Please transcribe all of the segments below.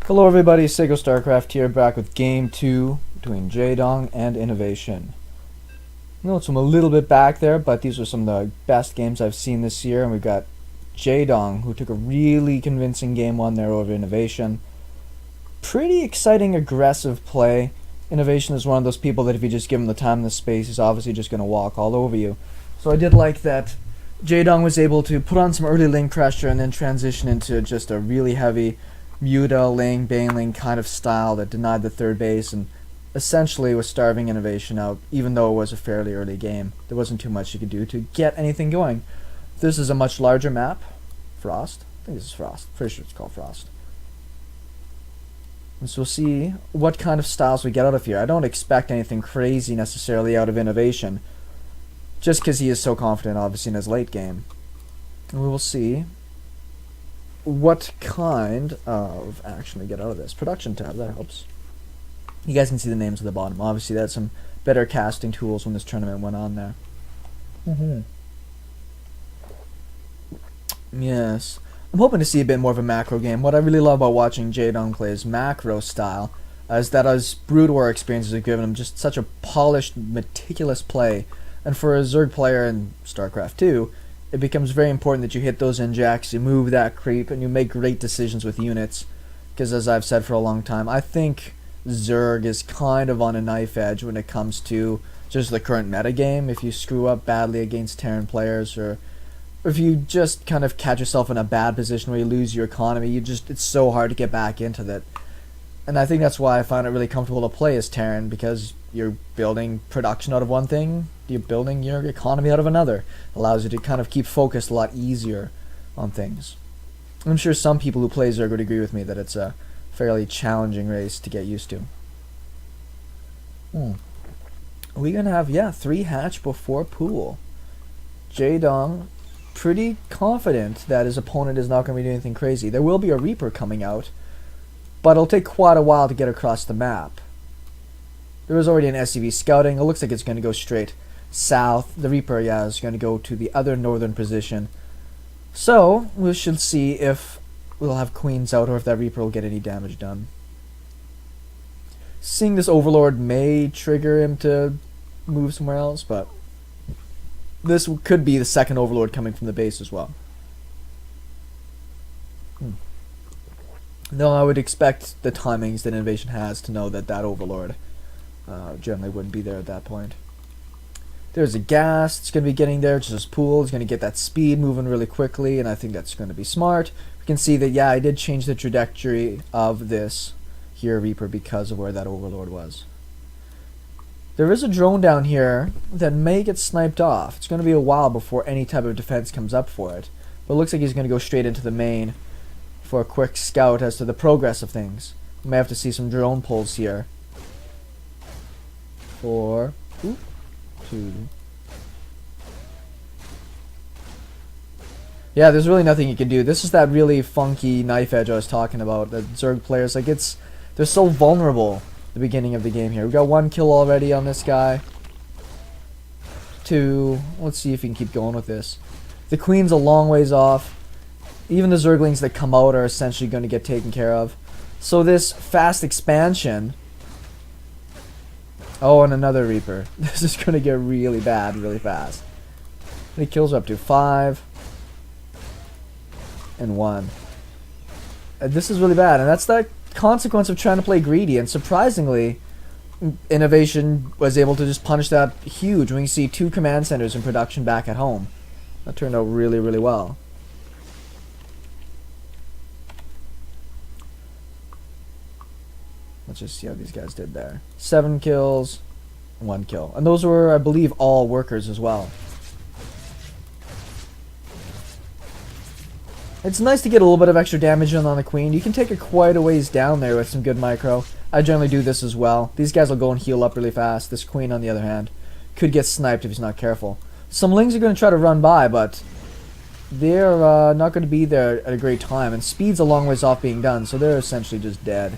Hello everybody, SeKo Starcraft here, back with Game 2 between Jaedong and Innovation. I know it's from a little bit back there, but these are some of the best games I've seen this year, and we've got Jaedong, who took a really convincing game 1 there over Innovation. Pretty exciting, aggressive play. Innovation is one of those people that if you just give him the time and the space, he's obviously just going to walk all over you. So I did like that Jaedong was able to put on some early link pressure and then transition into just a really heavy Muta, Ling, Baneling kind of style that denied the third base and essentially was starving Innovation out, even though it was a fairly early game. There wasn't too much you could do to get anything going. This is a much larger map. Frost? I think this is Frost. Pretty sure it's called Frost. And so we'll see what kind of styles we get out of here. I don't expect anything crazy necessarily out of Innovation, just because he is so confident, obviously, in his late game. And we will see what kind of action we get out of this. Production tab, that helps. You guys can see the names at the bottom. Obviously, that's some better casting tools when this tournament went on there. Yes. I'm hoping to see a bit more of a macro game. What I really love about watching Jaedong play his macro style is that his Brood War experiences have given him just such a polished, meticulous play. And for a Zerg player in Starcraft 2, it becomes very important that you hit those injects, you move that creep, and you make great decisions with units. Because as I've said for a long time, I think Zerg is kind of on a knife edge when it comes to just the current metagame. If you screw up badly against Terran players, or if you just kind of catch yourself in a bad position where you lose your economy, it's so hard to get back into that. And I think that's why I find it really comfortable to play as Terran, because you're building production out of one thing, you're building your economy out of another. It allows you to kind of keep focused a lot easier on things. I'm sure some people who play Zerg would agree with me that it's a fairly challenging race to get used to. Are we going to have, 3 hatch before pool. Jaedong, pretty confident that his opponent is not going to be doing anything crazy. There will be a Reaper coming out, but it'll take quite a while to get across the map. There was already an SCV scouting. It looks like it's going to go straight south. The Reaper, is going to go to the other northern position. So, we should see if we'll have Queens out or if that Reaper will get any damage done. Seeing this Overlord may trigger him to move somewhere else, but this could be the second Overlord coming from the base as well. No, I would expect the timings that Innovation has to know that that Overlord generally wouldn't be there at that point. There's a gas. It's going to be getting there. Just this pool. It's going to get that speed moving really quickly, and I think that's going to be smart. We can see that, I did change the trajectory of this here Reaper because of where that Overlord was. There is a drone down here that may get sniped off. It's going to be a while before any type of defense comes up for it. But it looks like he's going to go straight into the main for a quick scout as to the progress of things. We may have to see some drone pulls here. 4, 2. Yeah, there's really nothing you can do. This is that really funky knife edge I was talking about. The Zerg players, they're so vulnerable at the beginning of the game here. We got 1 kill already on this guy. 2. Let's see if we can keep going with this. The Queen's a long ways off. Even the Zerglings that come out are essentially going to get taken care of. So this fast expansion... Oh, and another Reaper. This is going to get really bad really fast. How many kills up to? 5. And 1. This is really bad, and that's the consequence of trying to play greedy, and surprisingly, Innovation was able to just punish that huge when you see 2 command centers in production back at home. That turned out really, really well. Let's just see how these guys did there. 7 kills, 1 kill. And those were, I believe, all workers as well. It's nice to get a little bit of extra damage in on the Queen. You can take her quite a ways down there with some good micro. I generally do this as well. These guys will go and heal up really fast. This Queen, on the other hand, could get sniped if he's not careful. Some Lings are going to try to run by, but they're not going to be there at a great time. And speed's a long ways off being done, so they're essentially just dead.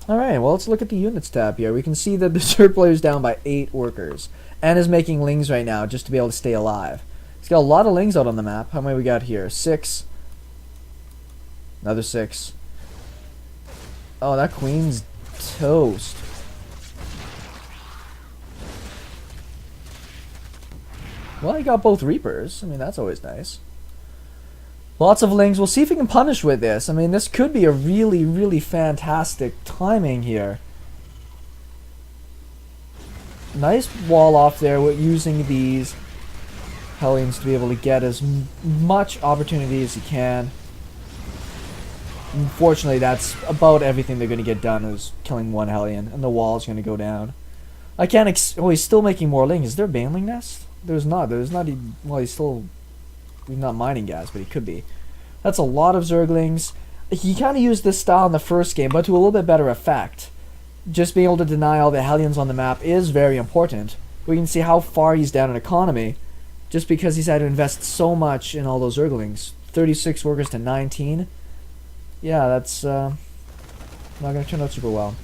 Alright, well, let's look at the units tab here. We can see that the Zerg player is down by 8 workers. And is making Lings right now just to be able to stay alive. He's got a lot of Lings out on the map. How many we got here? 6, Another 6. Oh, that queen's toast. Well, he got both Reapers. I mean, that's always nice. Lots of lings. We'll see if we can punish with this. I mean, this could be a really, really fantastic timing here. Nice wall off there with using these hellions to be able to get as much opportunity as you can. Unfortunately, that's about everything they're going to get done is killing one hellion, and the wall's going to go down. I can't oh, he's still making more lings. Is there a baneling nest? There's not. There's not even... Well, he's not mining gas, but he could be. That's a lot of zerglings. He kind of used this style in the first game, but to a little bit better effect. Just being able to deny all the hellions on the map is very important. We can see how far he's down in economy, just because he's had to invest so much in all those zerglings. 36 workers to 19. Yeah, that's not going to turn out super well.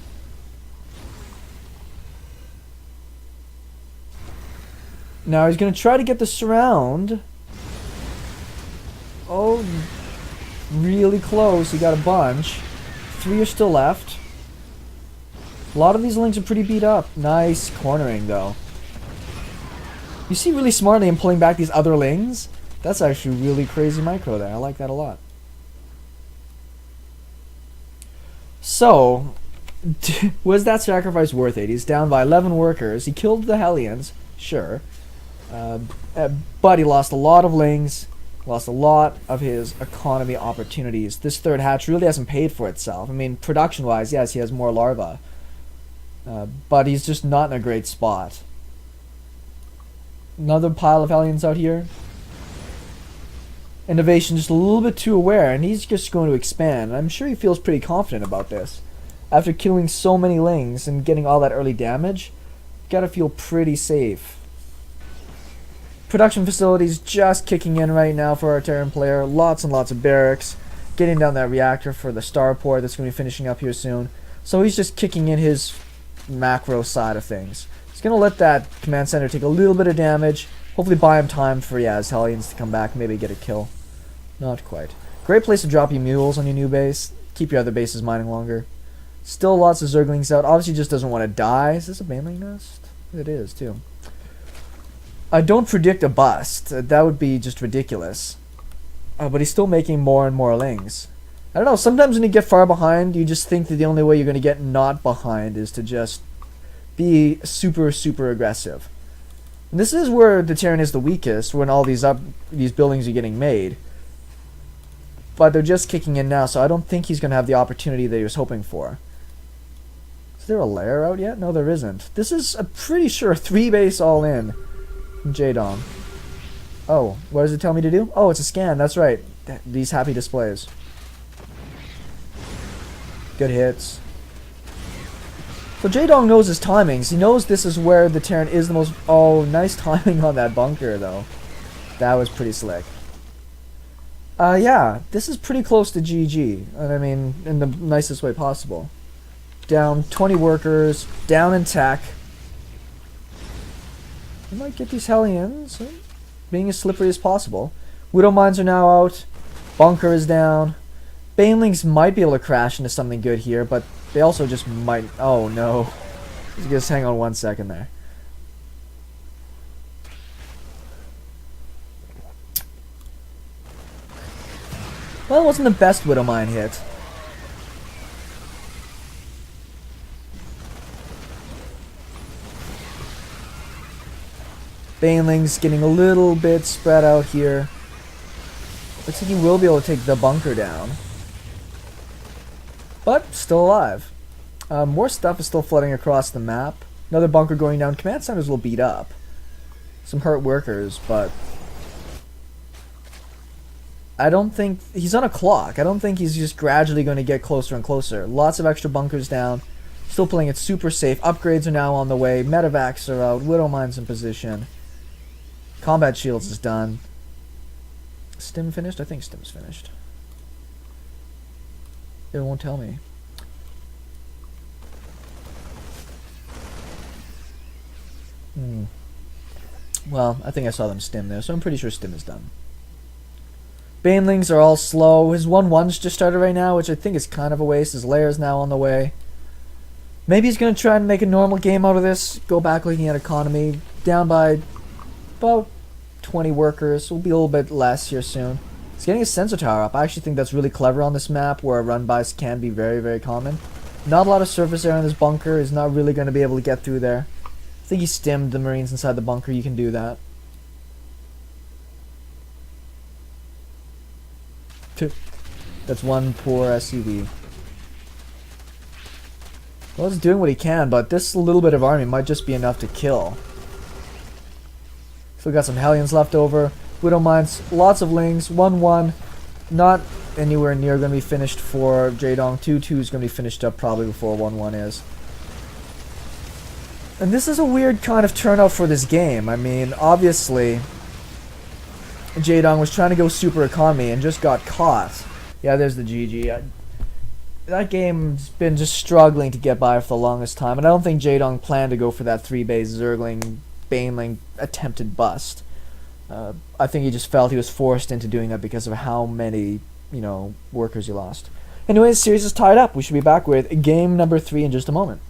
Now he's going to try to get the surround. Oh, really close. He got a bunch. 3 are still left. A lot of these lings are pretty beat up. Nice cornering, though. You see really smartly in pulling back these other lings? That's actually really crazy micro there. I like that a lot. So, was that sacrifice worth it? He's down by 11 workers. He killed the hellions, sure. But he lost a lot of lings. Lost a lot of his economy opportunities. This third hatch really hasn't paid for itself. I mean, production-wise, yes, he has more larvae. But he's just not in a great spot. Another pile of hellions out here. Innovation just a little bit too aware, and he's just going to expand. I'm sure he feels pretty confident about this. After killing so many lings and getting all that early damage, gotta feel pretty safe. Production facilities just kicking in right now for our Terran player. Lots and lots of barracks. Getting down that reactor for the starport that's going to be finishing up here soon. So he's just kicking in his macro side of things. He's going to let that command center take a little bit of damage. Hopefully buy him time for, yeah, his hellions to come back, maybe get a kill. Not quite. Great place to drop your mules on your new base. Keep your other bases mining longer. Still lots of zerglings out. Obviously just doesn't want to die. Is this a baneling nest? It is, too. I don't predict a bust. That would be just ridiculous. But he's still making more and more lings. I don't know, sometimes when you get far behind, you just think that the only way you're going to get not behind is to just be super, super aggressive. And this is where the Terran is the weakest, when all these buildings are getting made. But they're just kicking in now, so I don't think he's going to have the opportunity that he was hoping for. Is there a lair out yet? No, there isn't. This is, I'm pretty sure, 3-base all-in from Jaedong. Oh, what does it tell me to do? Oh, it's a scan, that's right. These happy displays. Good hits. So Jaedong knows his timings. He knows this is where the Terran is the most... Oh, nice timing on that bunker, though. That was pretty slick. Yeah, this is pretty close to GG. And I mean, in the nicest way possible. Down 20 workers, down in tech. We might get these hellions being as slippery as possible. Widow mines are now out. Bunker is down. Banelings might be able to crash into something good here, but they also just might... Oh, no. Just hang on 1 second there. Well, it wasn't the best Widow Mine hit. Banelings getting a little bit spread out here. Looks like he will be able to take the bunker down. But, still alive. More stuff is still flooding across the map. Another bunker going down. Command centers will beat up. Some hurt workers, but... I don't think... He's on a clock. I don't think he's just gradually going to get closer and closer. Lots of extra bunkers down. Still playing it super safe. Upgrades are now on the way. Medevacs are out. Widow Mine's in position. Combat Shields is done. Stim finished? I think Stim's finished. It won't tell me. Well, I think I saw them Stim there, so I'm pretty sure Stim is done. Banelings are all slow. His 1-1's just started right now, which I think is kind of a waste. His lair's now on the way. Maybe he's going to try and make a normal game out of this. Go back looking at economy. Down by about 20 workers. Will be a little bit less here soon. He's getting his sensor tower up. I actually think that's really clever on this map where run-bys can be very, very common. Not a lot of surface area in this bunker. He's not really going to be able to get through there. I think he stimmed the Marines inside the bunker. You can do that. That's one poor SUV. Well, he's doing what he can, but this little bit of army might just be enough to kill. Still got some hellions left over. Widow mines, lots of lings. 1-1, not anywhere near going to be finished for Jaedong. 2-2 is going to be finished up probably before 1-1 is. And this is a weird kind of turnout for this game. I mean, obviously, Jaedong was trying to go super economy and just got caught. Yeah, there's the GG. That game's been just struggling to get by for the longest time, and I don't think Jaedong planned to go for that 3-base Zergling, Baneling attempted bust. I think he just felt he was forced into doing that because of how many, workers he lost. Anyways, the series is tied up. We should be back with game number 3 in just a moment.